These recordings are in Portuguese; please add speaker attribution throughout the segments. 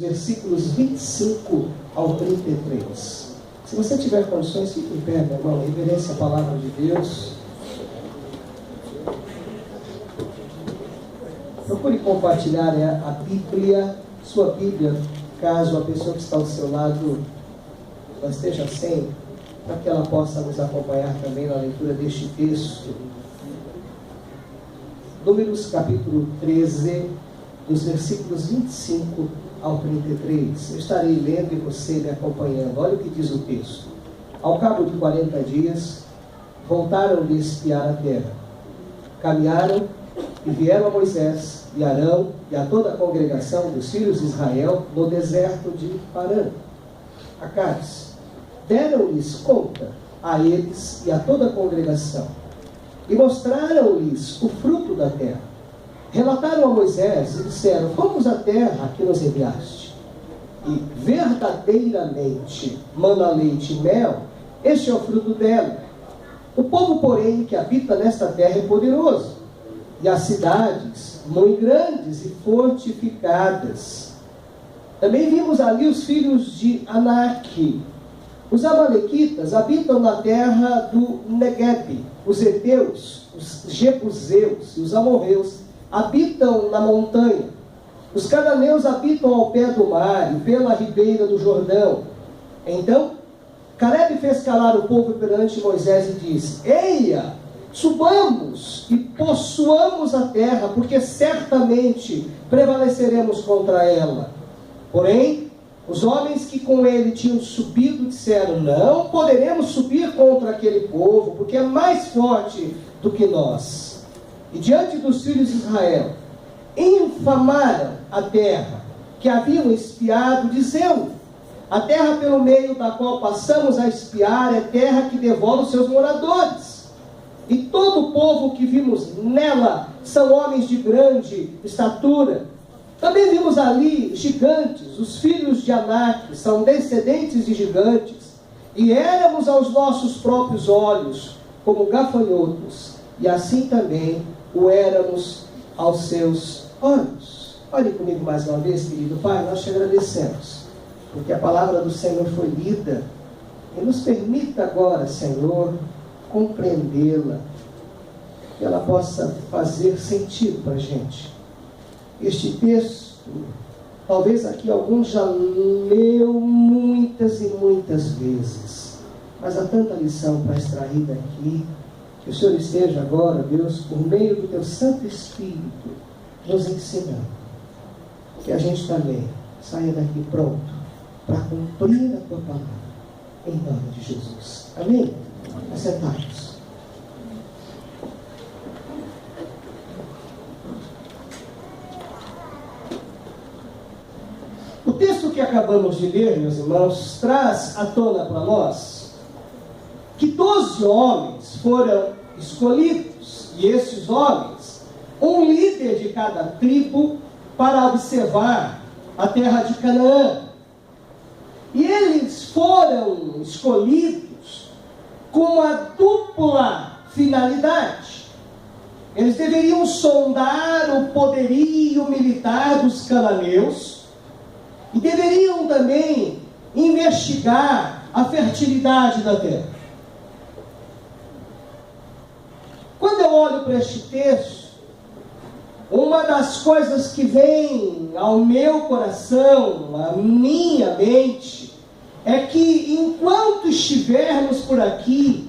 Speaker 1: versículos 25 ao 33. Se você tiver condições, fique em pé, meu irmão, reverência à palavra de Deus. Procure compartilhar a Bíblia, sua Bíblia, caso a pessoa que está ao seu lado não esteja sem, para que ela possa nos acompanhar também na leitura deste texto. Números capítulo 13, dos versículos 25 ao 33. Eu estarei lendo e você me acompanhando. Olha o que diz o texto. Ao cabo de 40 dias, voltaram de espiar a terra. Caminharam e vieram a Moisés e Arão e a toda a congregação dos filhos de Israel no deserto de Parã, a Cádiz. Deram-lhes conta a eles e a toda a congregação e mostraram-lhes o fruto da terra. Relataram a Moisés e disseram: fomos à terra que nos enviaste, e verdadeiramente mana leite e mel, este é o fruto dela. O povo, porém, que habita nesta terra é poderoso, e as cidades muito grandes e fortificadas. Também vimos ali os filhos de Anak. Os amalequitas habitam na terra do Negueb. Os heteus, os jebuseus e os amorreus habitam na montanha. Os cananeus habitam ao pé do mar e pela ribeira do Jordão. Então Caleb fez calar o povo perante Moisés e disse: eia, subamos e possuamos a terra, porque certamente prevaleceremos contra ela. Porém, os homens que com ele tinham subido disseram: não poderemos subir contra aquele povo, porque é mais forte do que nós. E diante dos filhos de Israel, infamaram a terra que haviam espiado, dizendo: a terra pelo meio da qual passamos a espiar é terra que devora os seus moradores. E todo o povo que vimos nela são homens de grande estatura. Também vimos ali gigantes, os filhos de Anak, são descendentes de gigantes, e éramos aos nossos próprios olhos como gafanhotos, e assim também o éramos aos seus olhos. Olhe comigo mais uma vez, querido Pai, nós te agradecemos, porque a palavra do Senhor foi lida, e nos permita agora, Senhor, compreendê-la, que ela possa fazer sentido para a gente. Este texto, talvez aqui alguns já leu muitas e muitas vezes, mas há tanta lição para extrair daqui, que o Senhor esteja agora, Deus, por meio do Teu Santo Espírito, nos ensinando, que a gente também saia daqui pronto para cumprir a Tua palavra, em nome de Jesus. Amém? Assentados. O texto que acabamos de ler, meus irmãos, traz à tona para nós que 12 homens foram escolhidos, e esses homens, um líder de cada tribo, para observar a terra de Canaã. E eles foram escolhidos com uma dupla finalidade. Eles deveriam sondar o poderio militar dos cananeus, e deveriam também investigar a fertilidade da terra. Quando eu olho para este texto, uma das coisas que vem ao meu coração, à minha mente, é que enquanto estivermos por aqui,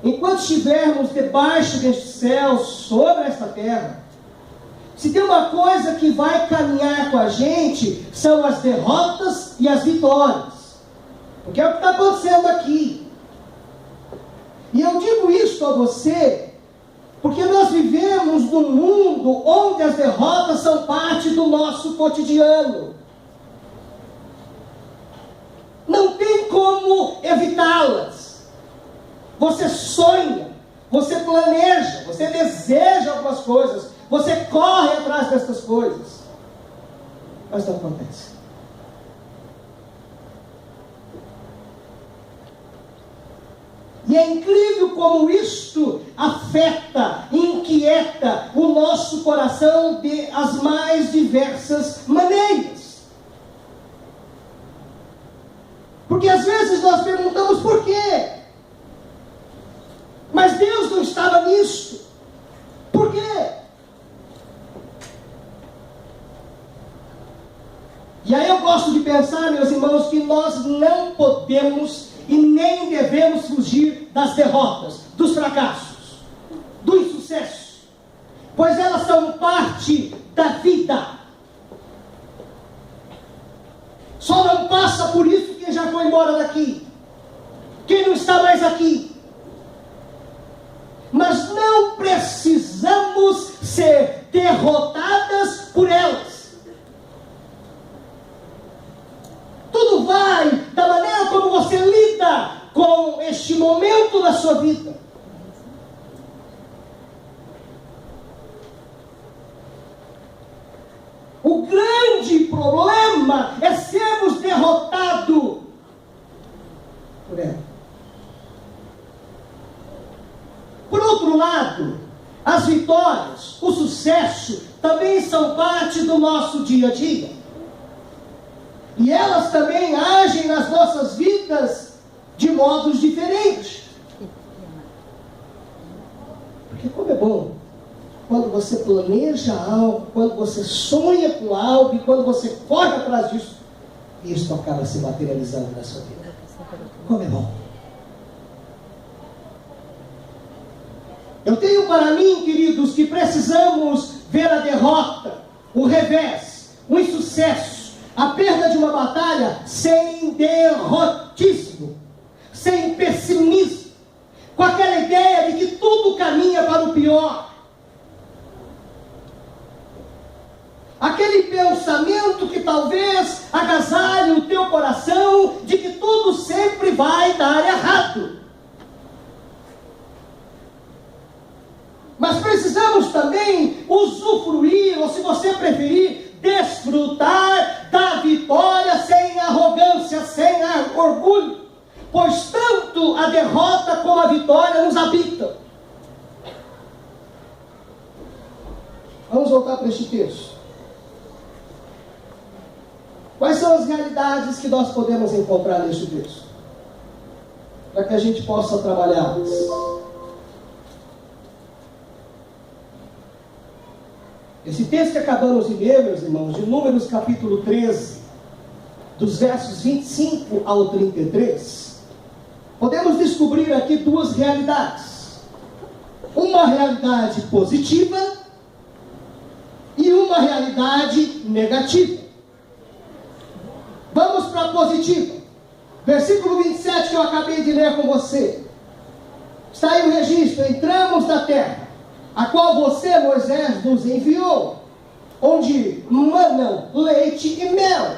Speaker 1: enquanto estivermos debaixo deste céu, sobre esta terra, se tem uma coisa que vai caminhar com a gente, são as derrotas e as vitórias. Porque é o que está acontecendo aqui. E eu digo isso a você, porque nós vivemos num mundo onde as derrotas são parte do nosso cotidiano. Não tem como evitá-las. Você sonha, você planeja, você deseja algumas coisas, você corre atrás dessas coisas, mas não acontece. E é incrível como isto afeta, inquieta o nosso coração de as mais diversas E aí eu gosto de pensar, meus irmãos, que nós não podemos e nem devemos fugir das derrotas, dos fracassos, do insucesso, pois elas são parte da vida. Só não passa por isso quem já foi embora daqui, quem não está mais aqui. Mas não precisamos ser derrotadas por elas. Tudo vai da maneira como você lida com este momento da sua vida. O grande problema é sermos derrotados por ela. Por outro lado, as vitórias, o sucesso, também são parte do nosso dia a dia. E elas também agem nas nossas vidas de modos diferentes. Porque como é bom quando você planeja algo, quando você sonha com algo e quando você corre atrás disso, e isso acaba se materializando na sua vida. Como é bom. Eu tenho para mim, queridos, que precisamos ver a derrota, o revés, o insucesso, a perda de uma batalha sem derrotismo, sem pessimismo, com aquela ideia de que tudo caminha para o pior. Aquele pensamento que talvez agasalhe o teu coração de que tudo sempre vai dar errado. Mas precisamos também usufruir, ou se você preferir, desfrutar da vitória sem arrogância, sem orgulho, pois tanto a derrota como a vitória nos habitam. Vamos voltar para este texto. Quais são as realidades que nós podemos encontrar neste texto? Para que a gente possa trabalhá-las. Esse texto que acabamos de ler, meus irmãos, de Números capítulo 13, dos versos 25 ao 33, podemos descobrir aqui duas realidades. Uma realidade positiva e uma realidade negativa. Vamos para a positiva. Versículo 27 que eu acabei de ler com você. Está aí o registro: entramos na terra, a qual você, Moisés, nos enviou, onde manam leite e mel.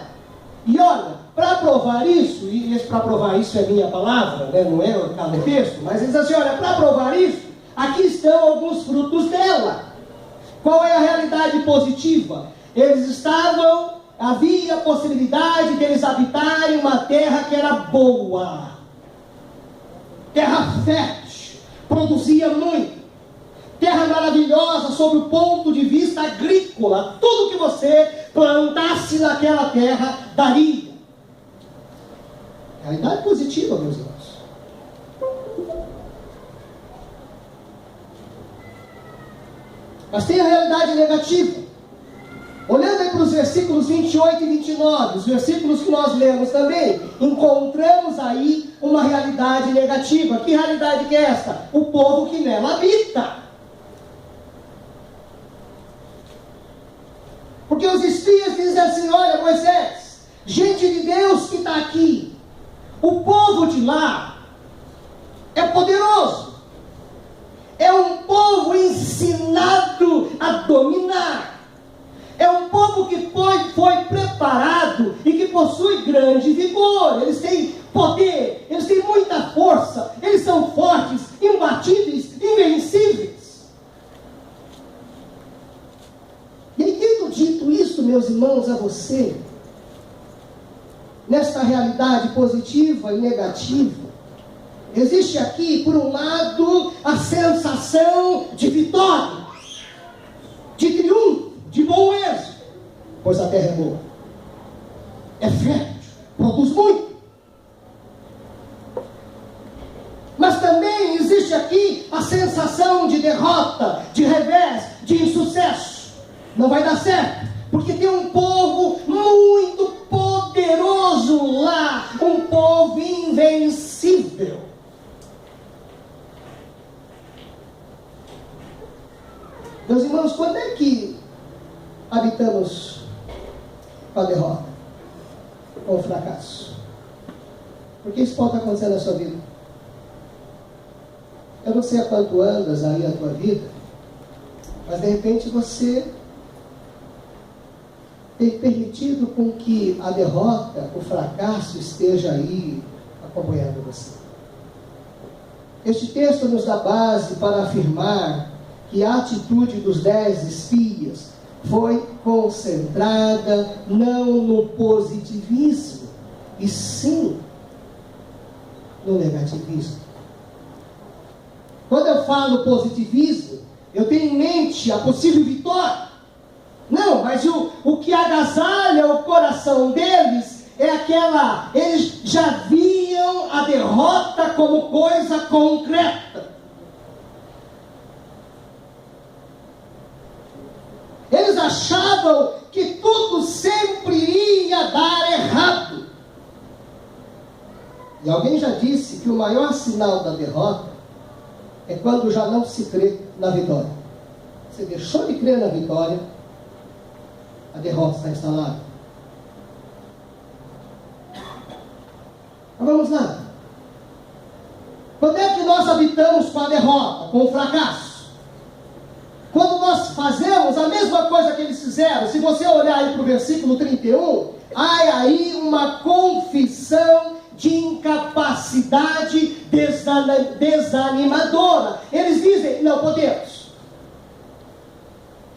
Speaker 1: E olha, para provar isso, e para provar isso é minha palavra, né? Não é o texto, mas ele diz assim: olha, para provar isso, aqui estão alguns frutos dela. Qual é a realidade positiva? Havia a possibilidade deles habitarem uma terra que era boa, terra fértil, produzia muito, terra maravilhosa sob o ponto de vista agrícola. Tudo que você plantasse naquela terra daria. Realidade positiva, meus irmãos. Mas tem a realidade negativa. Olhando aí para os versículos 28 e 29, os versículos que nós lemos também, encontramos aí uma realidade negativa. Que realidade que é esta? O povo que nela habita. Porque os espias dizem assim: olha, Moisés, gente de Deus que está aqui, o povo de lá é poderoso, é um povo ensinado a dominar, é um povo que foi preparado e que possui grande vigor. Eles têm poder, eles têm muita força, eles são fortes, imbatíveis, invencíveis. E aí, tendo dito isso, meus irmãos, a você, nesta realidade positiva e negativa, existe aqui, por um lado, a sensação de vitória, de triunfo, de bom êxito, pois a terra é boa, é fértil, produz muito. Mas também existe aqui a sensação de derrota, de revés, de insucesso. Não vai dar certo, porque tem um povo muito com a derrota, com o fracasso. Porque isso pode acontecer na sua vida. Eu não sei há quanto andas aí a tua vida, mas de repente você tem permitido com que a derrota, o fracasso esteja aí acompanhando você. Este texto nos dá base para afirmar que a atitude dos 10 espias foi concentrada não no positivismo, e sim no negativismo. Quando eu falo positivismo, eu tenho em mente a possível vitória. Não, mas o que agasalha o coração deles é aquela... Eles já viam a derrota como coisa concreta. Eles achavam que tudo sempre iria dar errado. E alguém já disse que o maior sinal da derrota é quando já não se crê na vitória. Você deixou de crer na vitória, a derrota está instalada. Mas vamos lá. Quando é que nós habitamos com a derrota, com o fracasso? Quando nós fazemos a mesma coisa que eles fizeram. Se você olhar aí para o versículo 31, há aí uma confissão de incapacidade desanimadora. Eles dizem, não podemos.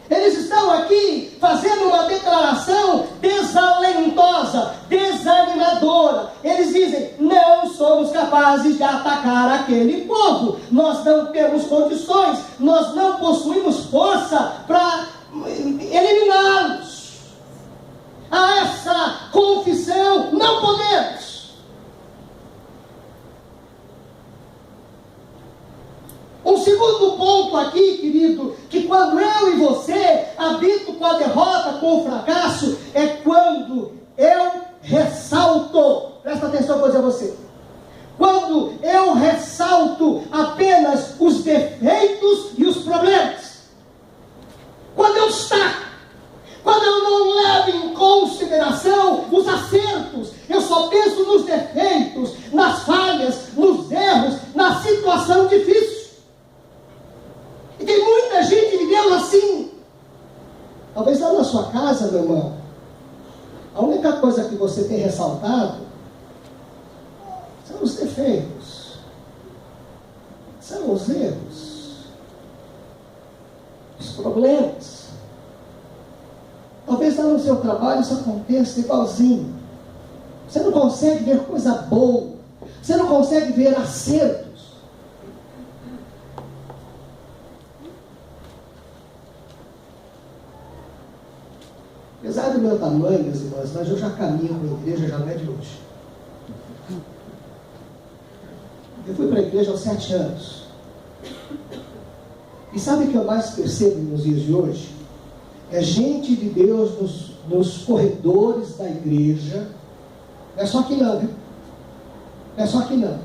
Speaker 1: Eles estão aqui fazendo uma declaração desalentosa, desanimadora. Eles dizem, não somos capazes de atacar aquele povo. Nós não temos condições, nós não possuímos força para eliminá-los. A essa confissão, não podemos. Um segundo ponto aqui, querido, que quando eu e você habito com a derrota, com o fracasso, é quando eu ressalto, presta atenção que eu vou dizer a você, quando eu ressalto apenas os defeitos e os problemas, quando eu destaco, quando eu não levo em consideração os acertos, eu só penso nos defeitos, nas falhas, nos erros, na situação difícil. E tem muita gente de Deus assim. Talvez lá na sua casa, meu irmão, a única coisa que você tem ressaltado são os defeitos, são os erros, os problemas. Talvez lá no seu trabalho isso aconteça igualzinho. Você não consegue ver coisa boa, você não consegue ver acertos. Apesar do meu tamanho, meus irmãos, mas eu já caminho com a igreja, já não é de hoje. Eu fui para a igreja aos 7 anos. E sabe o que eu mais percebo nos dias de hoje? É gente de Deus nos corredores da igreja. Não é só aqui não, viu? Não é só aqui não.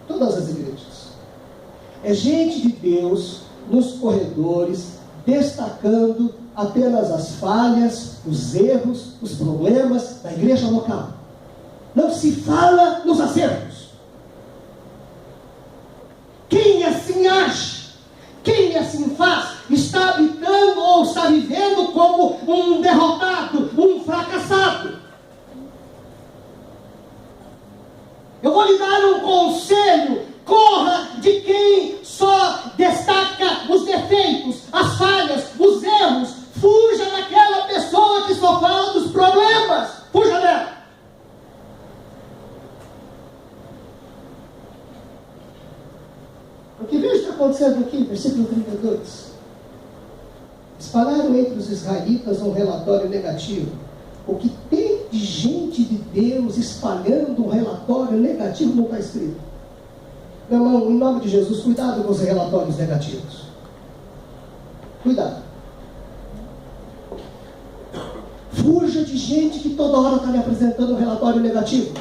Speaker 1: Todas as igrejas. É gente de Deus nos corredores, destacando apenas as falhas, os erros, os problemas da igreja local. Não se fala nos acertos. Quem assim age, quem assim faz, está habitando ou está vivendo como um derrotado, um fracassado. Eu vou lhe dar um conselho: corra de quem só destaca os defeitos, as falhas, os erros. Fuja daquela pessoa que só fala dos problemas. Fuja dela. Porque veja o que está acontecendo aqui, versículo 32. Espalharam entre os israelitas um relatório negativo. O que tem de gente de Deus espalhando um relatório negativo não está escrito. Meu irmão, em nome de Jesus, cuidado com os relatórios negativos. Cuidado. Fuja de gente que toda hora está lhe apresentando um relatório negativo.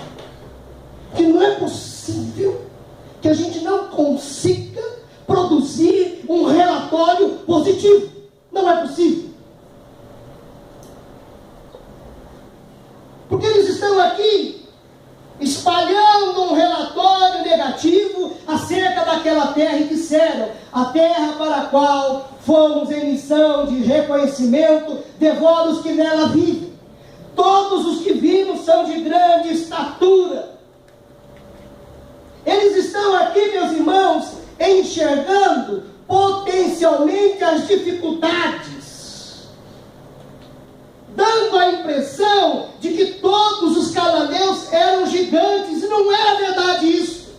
Speaker 1: Que não é possível que a gente não consiga produzir um relatório positivo. Não é possível. aqui espalhando um relatório negativo acerca daquela terra e disseram: a terra para a qual fomos em missão de reconhecimento devora os que nela vivem. Todos os que vimos são de grande estatura. Eles estão aqui, meus irmãos, enxergando potencialmente as dificuldades, dando a impressão de que todos os cananeus eram gigantes, e não era verdade isso.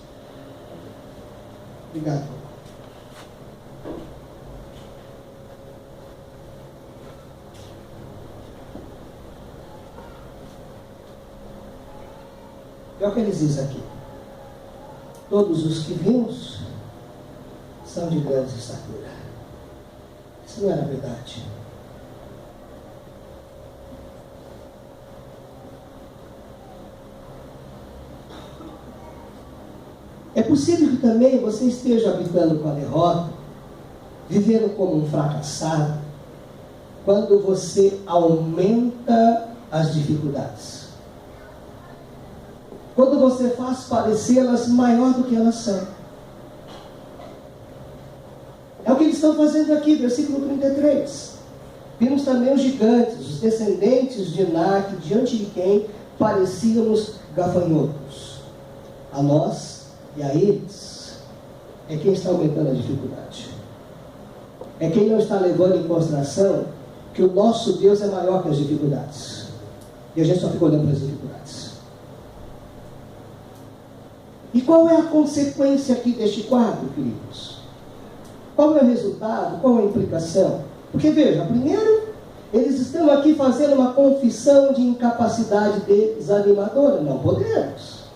Speaker 1: Obrigado. É o que eles dizem aqui. Todos os que vimos são de grande estatura. Isso não era verdade. É possível que também você esteja habitando com a derrota, vivendo como um fracassado, quando você aumenta as dificuldades. Quando você faz parecê-las maior do que elas são. É o que eles estão fazendo aqui, versículo 33. Vimos também os gigantes, os descendentes de Enaque, diante de quem parecíamos gafanhotos. A nós e a eles é quem está aumentando a dificuldade. É quem não está levando em consideração que o nosso Deus é maior que as dificuldades. E a gente só fica olhando para as dificuldades. E qual é a consequência aqui deste quadro, queridos? Qual é o resultado? Qual é a implicação? Porque veja, primeiro, eles estão aqui fazendo uma confissão de incapacidade desanimadora. Não podemos.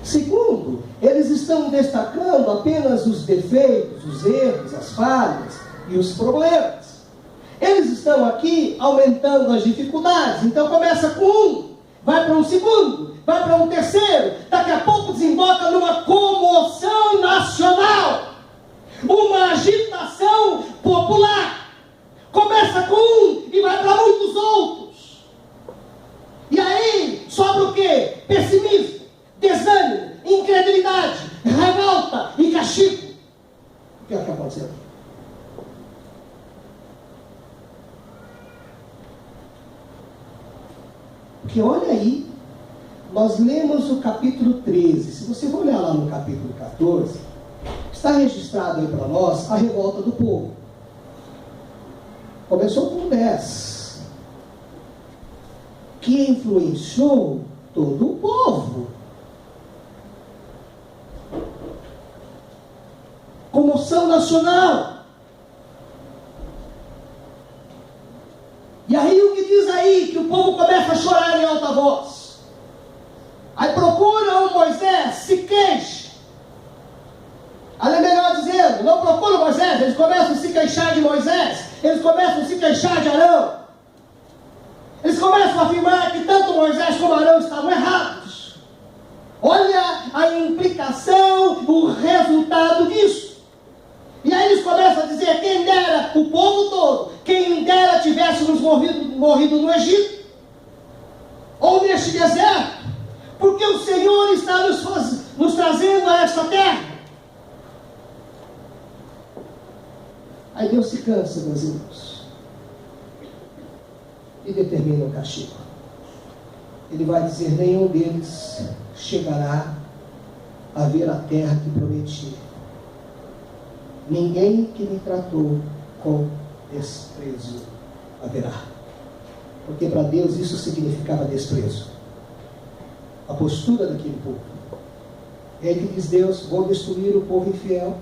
Speaker 1: Segundo, eles estão destacando apenas os defeitos, os erros, as falhas e os problemas. Eles estão aqui aumentando as dificuldades. Então começa com um, vai para um segundo, vai para um terceiro, daqui a pouco desemboca numa comoção nacional, uma agitação popular. Começa com um e vai para muitos outros. E aí sobra o quê? Pessimismo, desânimo, incredulidade, revolta e castigo. O que é que aconteceu? Porque olha aí, nós lemos o capítulo 13. Se você for olhar lá no capítulo 14, está registrado aí para nós a revolta do povo. Começou com 10, que influenciou todo o povo. Comoção nacional. E aí o que diz aí? Que o povo começa a chorar em alta voz. Aí procura o Moisés, se queixa. Ali é melhor dizendo, não procura Moisés, eles começam a se queixar de Moisés, eles começam a se queixar de Arão. Eles começam a afirmar que tanto Moisés como Arão estavam errados. Olha a implicação, o resultado disso. E aí eles começam a dizer: quem dera, o povo todo, quem dera tivéssemos morrido no Egito, ou neste deserto, porque o Senhor está nos trazendo a esta terra. Aí Deus se cansa, meus irmãos, e determina o castigo. Ele vai dizer: nenhum deles chegará a ver a terra que prometi. Ninguém que me tratou com desprezo haverá. Porque para Deus isso significava desprezo. A postura daquele povo. É aí que diz Deus: vou destruir o povo infiel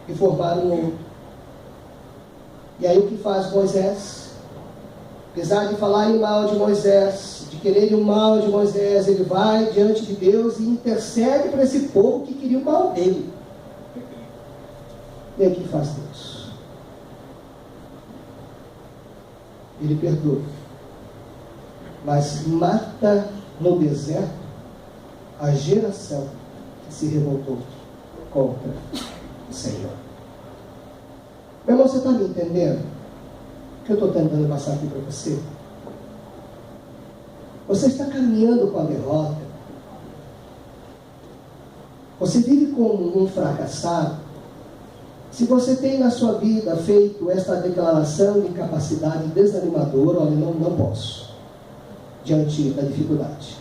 Speaker 1: e formar um outro. E aí o que faz Moisés? Apesar de falarem mal de Moisés, de quererem o mal de Moisés, ele vai diante de Deus e intercede para esse povo que queria o mal dele. E aí o que faz Deus? Ele perdoa, mas mata no deserto a geração que se revoltou contra o Senhor. Meu irmão, você está me entendendo o que eu estou tentando passar aqui para você? Você está caminhando com a derrota. Você vive como um fracassado. Se você tem na sua vida feito esta declaração de incapacidade desanimadora, olha, não posso, diante da dificuldade.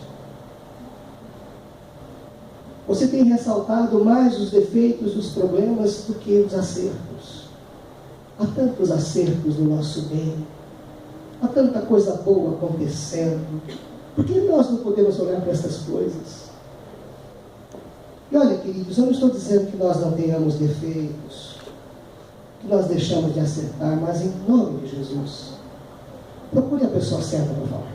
Speaker 1: Você tem ressaltado mais os defeitos, os problemas, do que os acertos. Há tantos acertos no nosso bem. Há tanta coisa boa acontecendo. Por que nós não podemos olhar para essas coisas? E olha, queridos, eu não estou dizendo que nós não tenhamos defeitos, que nós deixamos de acertar, mas em nome de Jesus, procure a pessoa certa para falar.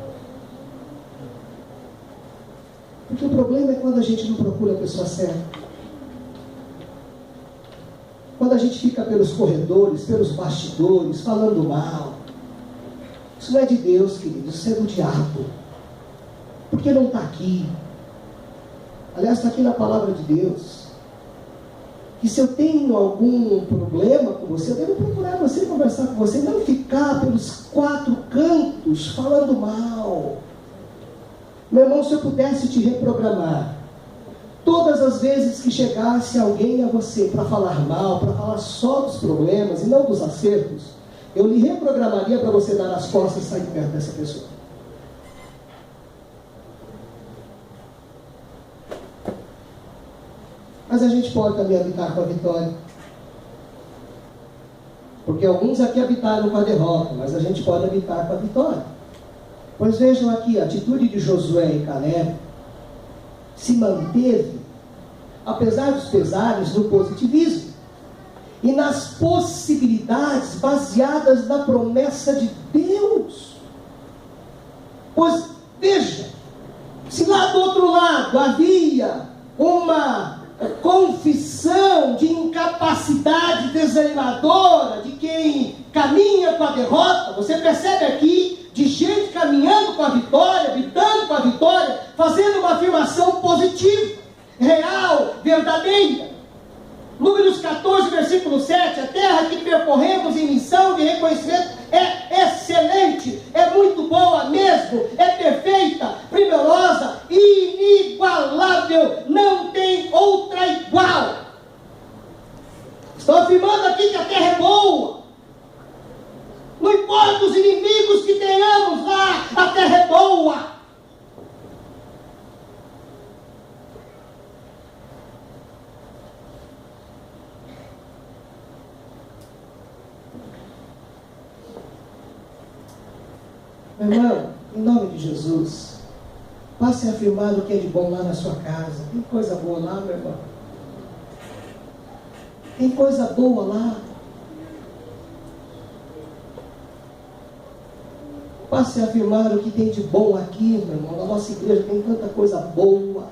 Speaker 1: Porque o problema é quando a gente não procura a pessoa certa. Quando a gente fica pelos corredores, pelos bastidores, falando mal. Isso não é de Deus, queridos, isso é do diabo. Porque não está aqui. Aliás, está aqui na palavra de Deus. Que se eu tenho algum problema com você, eu devo procurar você, conversar com você, não ficar pelos quatro cantos falando mal. Meu irmão, se eu pudesse te reprogramar, todas as vezes que chegasse alguém a você para falar mal, para falar só dos problemas e não dos acertos, eu lhe reprogramaria para você dar as costas e sair de perto dessa pessoa. Mas a gente pode também habitar com a vitória. Porque alguns aqui habitaram com a derrota, mas a gente pode habitar com a vitória. Pois vejam aqui, a atitude de Josué e Caleb se manteve, apesar dos pesares, no positivismo e nas possibilidades baseadas na promessa de Deus. Pois veja, se lá do outro lado havia uma confissão de incapacidade desanimadora de quem caminha com a derrota, você percebe aqui de gente caminhando com a vitória, habitando com a vitória, fazendo uma afirmação positiva, real, verdadeira. Números 14, versículo 7, a terra que percorremos em missão de reconhecimento é excelente, é muito boa mesmo, é perfeita, primorosa, inigualável, não tem outra igual. Estou afirmando aqui que a terra é boa. Não importa os inimigos que tenhamos lá, a terra é boa. Meu irmão, em nome de Jesus, passe a afirmar o que é de bom lá na sua casa. Tem coisa boa lá, meu irmão? Tem coisa boa lá. Passe a afirmar o que tem de bom aqui, meu irmão. Na nossa igreja tem tanta coisa boa.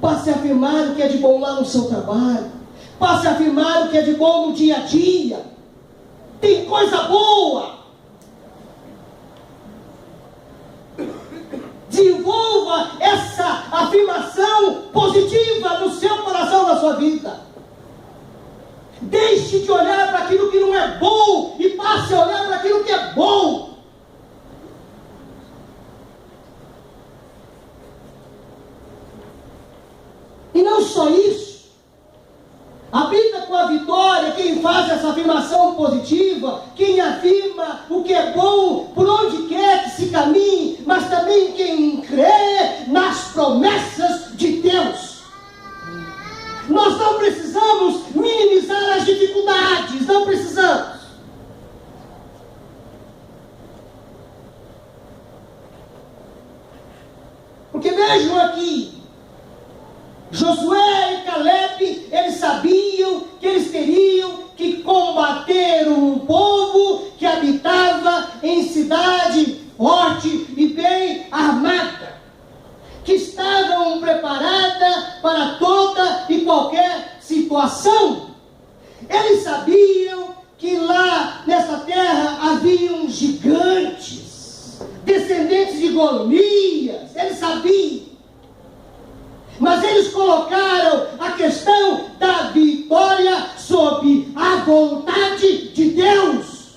Speaker 1: Passe a afirmar o que é de bom lá no seu trabalho. Passe a afirmar o que é de bom no dia a dia. Tem coisa boa. Desenvolva essa afirmação positiva no seu coração, na sua vida. Deixe de olhar para aquilo que não é bom e passe a olhar para aquilo que é bom. E não só isso. Habita com a vitória quem faz essa afirmação positiva, quem afirma o que é bom, por onde quer que se caminhe, mas também quem crê nas promessas de Deus. Nós não precisamos minimizar as dificuldades, não precisamos. Porque vejam aqui, Josué e Caleb, eles sabiam que eles teriam que combater um povo que habitava em cidade forte e bem armada, que estavam preparadas para toda e qualquer situação. Eles sabiam que lá nessa terra haviam gigantes, descendentes de Golias, eles sabiam. Mas eles colocaram a questão da vitória sob a vontade de Deus.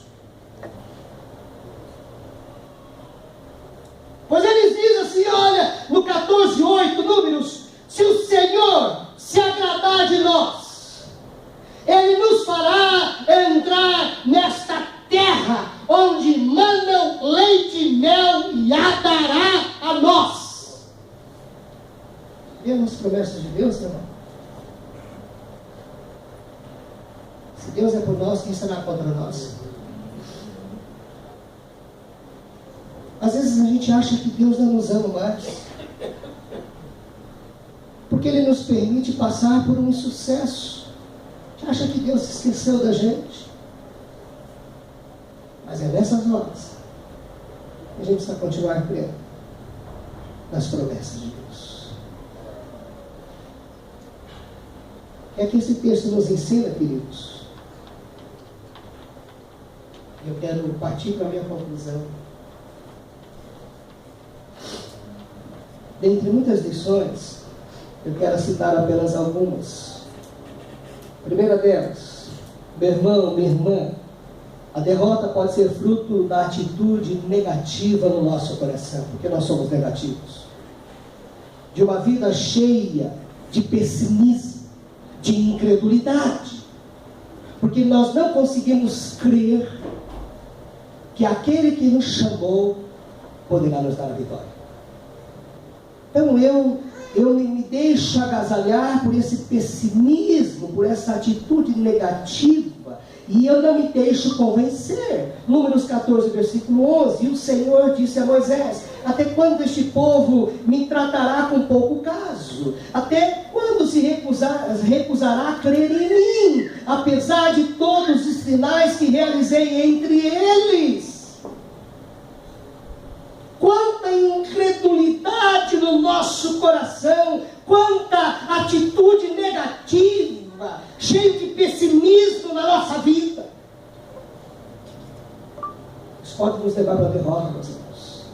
Speaker 1: promessas de Deus, meu irmão? Se Deus é por nós, quem será contra nós? Às vezes a gente acha que Deus não nos ama mais, porque Ele nos permite passar por um insucesso. A gente acha que Deus se esqueceu da gente. Mas é nessas horas que a gente precisa continuar crendo nas promessas de Deus. É que esse texto nos ensina, queridos. Eu quero partir para a minha conclusão. Dentre muitas lições, eu quero citar apenas algumas. A primeira delas, meu irmão, minha irmã, a derrota pode ser fruto da atitude negativa no nosso coração, porque nós somos negativos. De uma vida cheia de pessimismo, de incredulidade, porque nós não conseguimos crer que aquele que nos chamou poderá nos dar a vitória. Então eu me deixo agasalhar por esse pessimismo, por essa atitude negativa, e eu não me deixo convencer. Números 14, versículo 11, e o Senhor disse a Moisés: até quando este povo me tratará com pouco caso? Até quando se recusará a crer em mim, apesar de todos os sinais que realizei entre eles? Quanta incredulidade no nosso coração, quanta atitude negativa, cheio de pessimismo na nossa vida. Isso pode nos levar para a derrota, meus irmãos.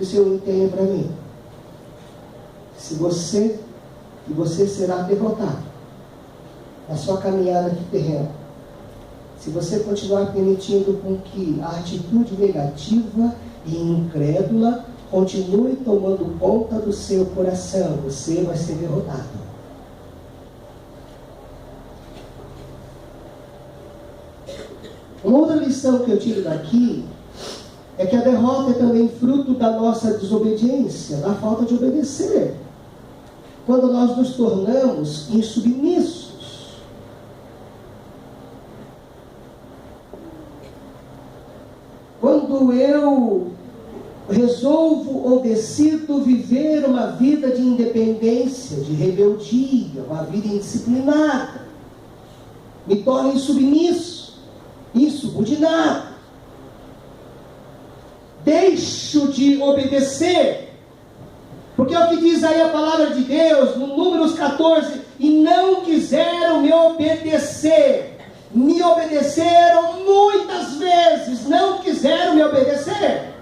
Speaker 1: Isso eu entendo para mim. Se você será derrotado na sua caminhada aqui terrena, se você continuar permitindo com que a atitude negativa e incrédula continue tomando conta do seu coração, você vai ser derrotado. Uma outra lição que eu tiro daqui é que a derrota é também fruto da nossa desobediência, da falta de obedecer. Quando nós nos tornamos insubmissos. Quando eu resolvo ou decido viver uma vida de independência, de rebeldia, uma vida indisciplinada, me torno insubmisso, insubordinado, deixo de obedecer. Porque é o que diz aí a palavra de Deus, no Números 14, e não quiseram me obedecer. Me obedeceram muitas vezes, não quiseram me obedecer.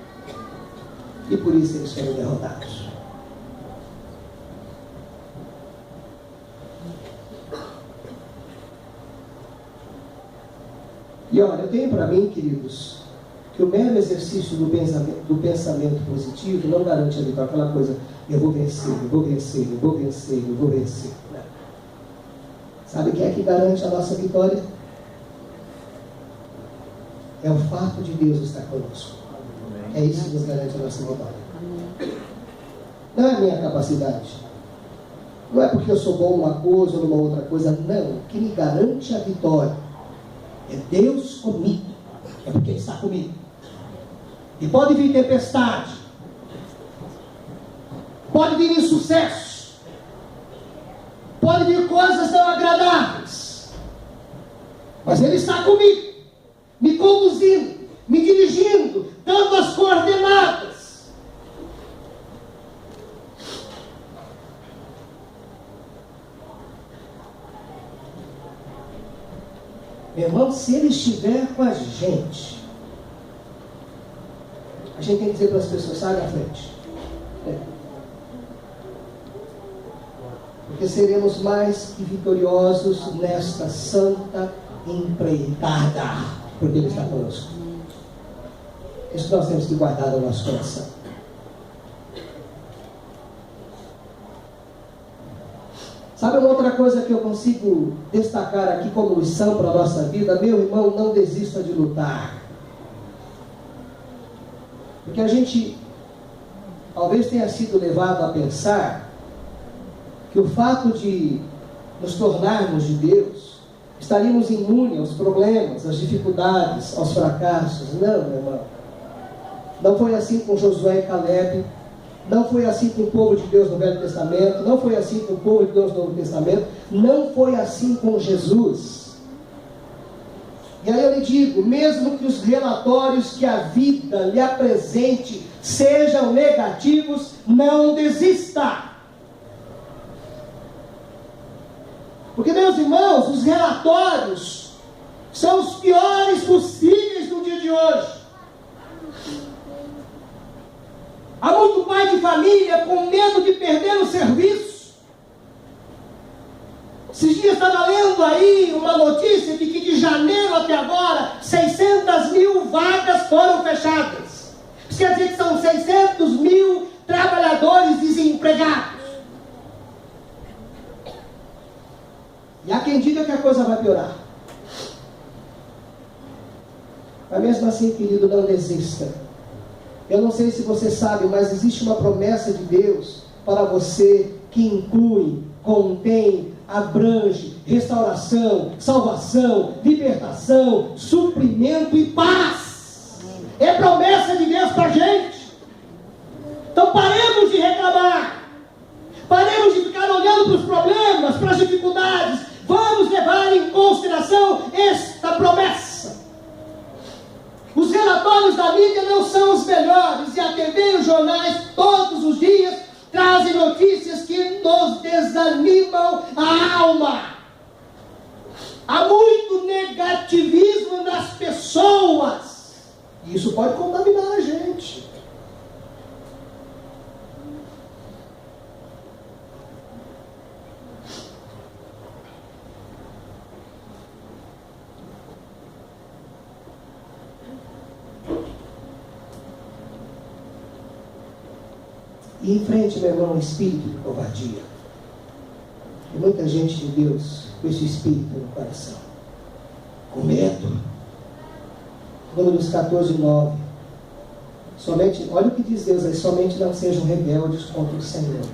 Speaker 1: E por isso eles foram derrotados. E olha, eu tenho para mim, queridos, que o mero exercício do pensamento positivo não garante a vitória. Aquela coisa, eu vou vencer, eu vou vencer, eu vou vencer, eu vou vencer. Não. Sabe o que é que garante a nossa vitória? É o fato de Deus estar conosco. É isso que nos garante a nossa vitória. Não é a minha capacidade. Não é porque eu sou bom numa coisa ou numa outra coisa. Não. O que me garante a vitória é Deus comigo. É porque Ele está comigo. E pode vir tempestade, pode vir insucesso, pode vir coisas não agradáveis, mas Ele está comigo, me conduzindo, me dirigindo, dando as coordenadas. Meu irmão, se Ele estiver com a gente tem que dizer para as pessoas: sai da frente. Porque seremos mais que vitoriosos nesta santa empreitada, porque Ele está conosco. Isso nós temos que guardar no nosso coração. Sabe uma outra coisa que eu consigo destacar aqui como lição para a nossa vida? Meu irmão, não desista de lutar. Porque a gente talvez tenha sido levado a pensar que o fato de nos tornarmos de Deus, estaríamos imunes aos problemas, às dificuldades, aos fracassos. Não, meu irmão. Não foi assim com Josué e Caleb. Não foi assim com o povo de Deus no Velho Testamento. Não foi assim com o povo de Deus no Novo Testamento. Não foi assim com Jesus. E aí eu lhe digo, mesmo que os relatórios que a vida lhe apresente sejam negativos, não desista. Porque, meus irmãos, os relatórios são os piores possíveis no dia de hoje. Há muito pai de família com medo de perder o serviço. Esses dias estava lendo aí uma notícia de que de janeiro até agora 600.000 vagas foram fechadas. Isso quer dizer que são 600.000 trabalhadores desempregados. E há quem diga que a coisa vai piorar. Mas mesmo assim, querido, não desista. Eu não sei se você sabe, mas existe uma promessa de Deus para você que inclui, contém, abrange restauração, salvação, libertação, suprimento e paz. É promessa de Deus para a gente. Então paremos de reclamar. Paremos de ficar olhando para os problemas, para as dificuldades. Vamos levar em consideração esta promessa. Os relatórios da mídia não são os melhores, e a TV e os jornais todos os dias trazem notícias que nos desanimam a alma. Há muito negativismo nas pessoas, e isso pode contaminar a gente. E enfrente, meu irmão, o espírito de covardia. E muita gente de Deus com esse espírito no coração, com medo. Números 14:9. Somente, olha o que diz Deus aí: somente não sejam rebeldes contra o Senhor,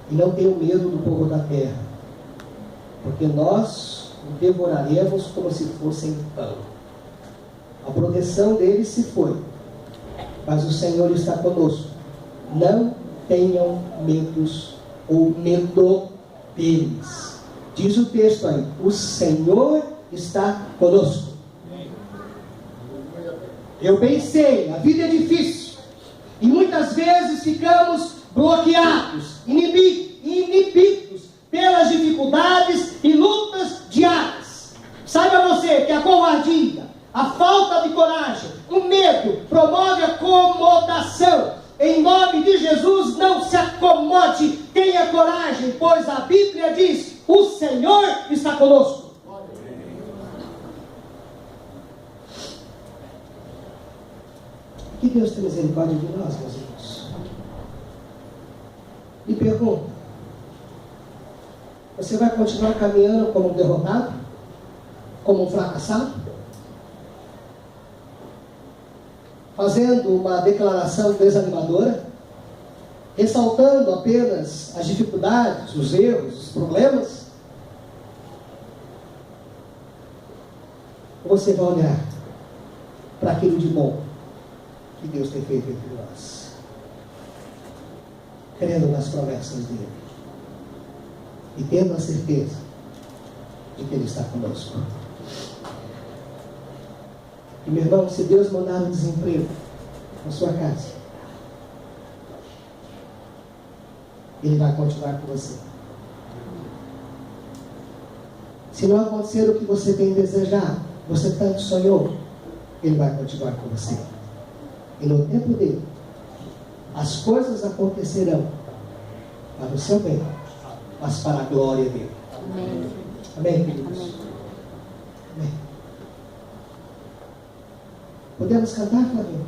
Speaker 1: e não tenham medo do povo da terra, porque nós o devoraremos como se fossem pão. A proteção deles se foi, mas o Senhor está conosco. Não tenham medos ou medo deles. Diz o texto aí: o Senhor está conosco. Eu pensei, a vida é difícil, e muitas vezes ficamos bloqueados, inibidos pelas dificuldades e lutas diárias. Saiba você que a covardia, a falta de coragem, o medo promove a acomodação. Em nome de Jesus, não se acomode, tenha coragem, pois a Bíblia diz: o Senhor está conosco. Que Deus tenha misericórdia de nós, meus irmãos. E pergunta: você vai continuar caminhando como um derrotado? Como um fracassado? Fazendo uma declaração desanimadora, ressaltando apenas as dificuldades, os erros, os problemas? Ou você vai olhar para aquilo de bom que Deus tem feito entre nós, crendo nas promessas dele e tendo a certeza de que ele está conosco? E, meu irmão, se Deus mandar um desemprego na sua casa, ele vai continuar com você. Se não acontecer o que você tem desejado, você tanto sonhou, ele vai continuar com você. E no tempo dele, as coisas acontecerão para o seu bem, mas para a glória dele. Amém. Amém, queridos? Amém. Podemos cantar, Flavinho?